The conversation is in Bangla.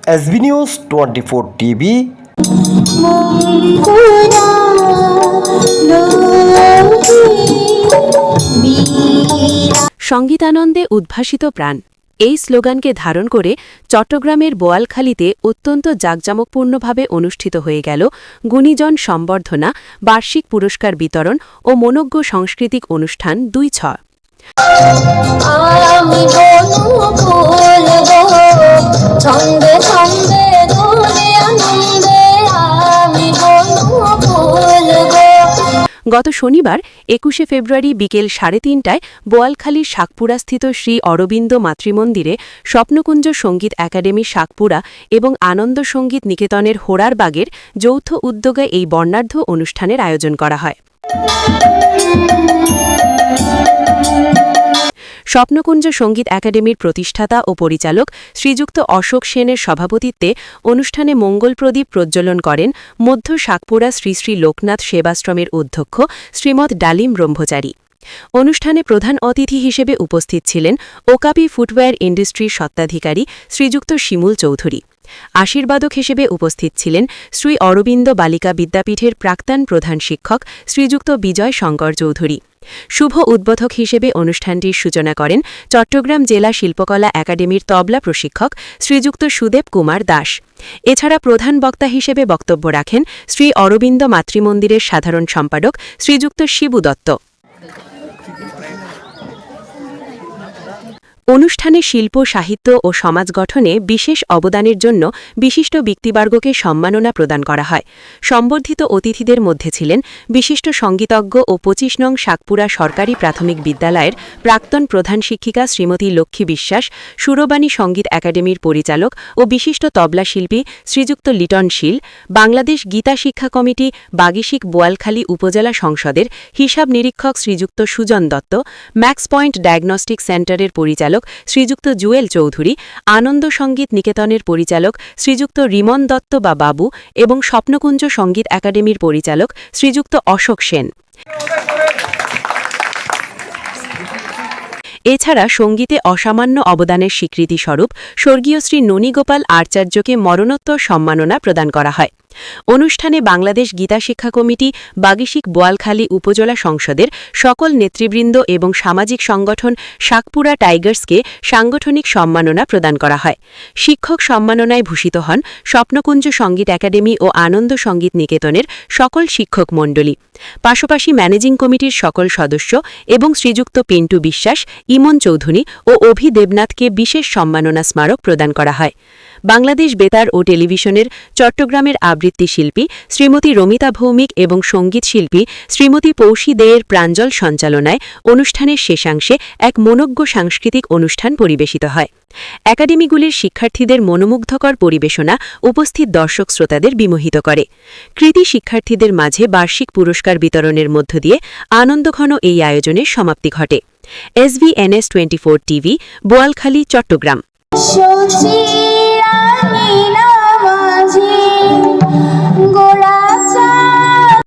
SB news 24 TV. সঙ্গীতানন্দে উদ্ভাসিত প্রাণ এই স্লোগানকে ধারণ করে চট্টগ্রামের বোয়ালখালীতে অত্যন্ত জাঁকজমকপূর্ণভাবে অনুষ্ঠিত হয়ে গেল গুণীজন সম্বর্ধনা, বার্ষিক পুরস্কার বিতরণ ও মনোজ্ঞ সাংস্কৃতিক অনুষ্ঠান ২-৬। গত শনিবার ২১শে ফেব্রুয়ারি বিকেল ৩:৩০টায় বোয়ালখালীর শাকপুরাস্থিত শ্রী অরবিন্দ মাতৃমন্দিরে স্বপ্নকুঞ্জ সঙ্গীত একাডেমি শাকপুরা এবং আনন্দ সঙ্গীত নিকেতনের হোরারবাগের যৌথ উদ্যোগে এই বর্ণাঢ্য অনুষ্ঠানের আয়োজন করা হয়। স্বপ্নকুঞ্জ সঙ্গীত একাডেমির প্রতিষ্ঠাতা ও পরিচালক শ্রীযুক্ত অশোক সেনের সভাপতিত্বে অনুষ্ঠানে মঙ্গল প্রদীপ প্রজ্বলন করেন মধ্য শাকপুরা শ্রী শ্রী লোকনাথ সেবাশ্রমের অধ্যক্ষ শ্রীমৎ ডালিম ব্রহ্মচারী। অনুষ্ঠানে প্রধান অতিথি হিসেবে উপস্থিত ছিলেন ওকাপি ফুটওয়্যার ইন্ডাস্ট্রির স্বত্বাধিকারী শ্রীযুক্ত শিমুল চৌধুরী। আশীর্বাদক হিসেবে উপস্থিত ছিলেন শ্রী অরবিন্দ বালিকা বিদ্যাপীঠের প্রাক্তন প্রধান শিক্ষক শ্রীযুক্ত বিজয় শঙ্কর চৌধুরী। শুভ উদ্বোধক হিসেবে অনুষ্ঠানটির সূচনা করেন চট্টগ্রাম জেলা শিল্পকলা একাডেমির তবলা প্রশিক্ষক শ্রীযুক্ত সুদেব কুমার দাস। এছাড়া প্রধান বক্তা হিসেবে বক্তব্য রাখেন শ্রী অরবিন্দ মাতৃমন্দিরের সাধারণ সম্পাদক শ্রীযুক্ত শিবু দত্ত। অনুষ্ঠানে শিল্প, সাহিত্য ও সমাজ গঠনে বিশেষ অবদানের জন্য বিশিষ্ট ব্যক্তিবর্গকে সম্মাননা প্রদান করা হয়। সম্বর্ধিত অতিথিদের মধ্যে ছিলেন বিশিষ্ট সঙ্গীতজ্ঞ ও ২৫ নং শাকপুরা সরকারি প্রাথমিক বিদ্যালয়ের প্রাক্তন প্রধান শিক্ষিকা শ্রীমতী লক্ষ্মী বিশ্বাস, সুরবাণী সঙ্গীত একাডেমির পরিচালক ও বিশিষ্ট তবলা শিল্পী শ্রীযুক্ত লিটন শীল, বাংলাদেশ গীতা শিক্ষা কমিটি বাগিশিক বোয়ালখালী উপজেলা সংসদের হিসাব নিরীক্ষক শ্রীযুক্ত Sujan Dutta, Max Point diagnostic সেন্টারের পরিচালক শ্রীযুক্ত জুয়েল চৌধুরী, আনন্দ সঙ্গীত নিকেতনের পরিচালক শ্রীযুক্ত রিমন দত্ত বা বাবু এবং স্বপ্নকুঞ্জ সঙ্গীত একাডেমির পরিচালক শ্রীযুক্ত অশোক সেন। এছাড়া সঙ্গীতে অসামান্য অবদানের স্বীকৃতিস্বরূপ স্বর্গীয় শ্রী ননীগোপাল আচার্যকে মরণোত্তর সম্মাননা প্রদান করা হয়। অনুষ্ঠানে বাংলাদেশ গীতা শিক্ষা কমিটি বাগিশিক বোয়ালখালী উপজেলা সংসদের সকল নেতৃবৃন্দ এবং সামাজিক সংগঠন শাকপুরা টাইগার্সকে সাংগঠনিক সম্মাননা প্রদান করা হয়। শিক্ষক সম্মাননায় ভূষিত হন স্বপ্নকুঞ্জ সঙ্গীত একাডেমি ও আনন্দ সঙ্গীত নিকেতনের সকল শিক্ষক মণ্ডলী। পাশাপাশি ম্যানেজিং কমিটির সকল সদস্য এবং শ্রীযুক্ত পিন্টু বিশ্বাস, ইমন চৌধুরী ও অভি দেবনাথকে বিশেষ সম্মাননা স্মারক প্রদান করা হয়। বাংলাদেশ বেতার ও টেলিভিশনের চট্টগ্রামের আবৃত্তি শিল্পী শ্রীমতী রমিতা ভৌমিক এবং সঙ্গীত শিল্পী শ্রীমতী পৌষী দেয়ের প্রাঞ্জল সঞ্চালনায় অনুষ্ঠানের শেষাংশে এক মনোজ্ঞ সাংস্কৃতিক অনুষ্ঠান পরিবেশিত হয়। একাডেমিগুলির শিক্ষার্থীদের মনোমুগ্ধকর পরিবেশনা উপস্থিত দর্শক শ্রোতাদের বিমোহিত করে। কৃতি শিক্ষার্থীদের মাঝে বার্ষিক পুরস্কার বিতরণের মধ্য দিয়ে আনন্দঘন এই আয়োজনের সমাপ্তি ঘটে। SVNS 24 TV, Boalkhali, Chittagong. সচিরানী নামাজি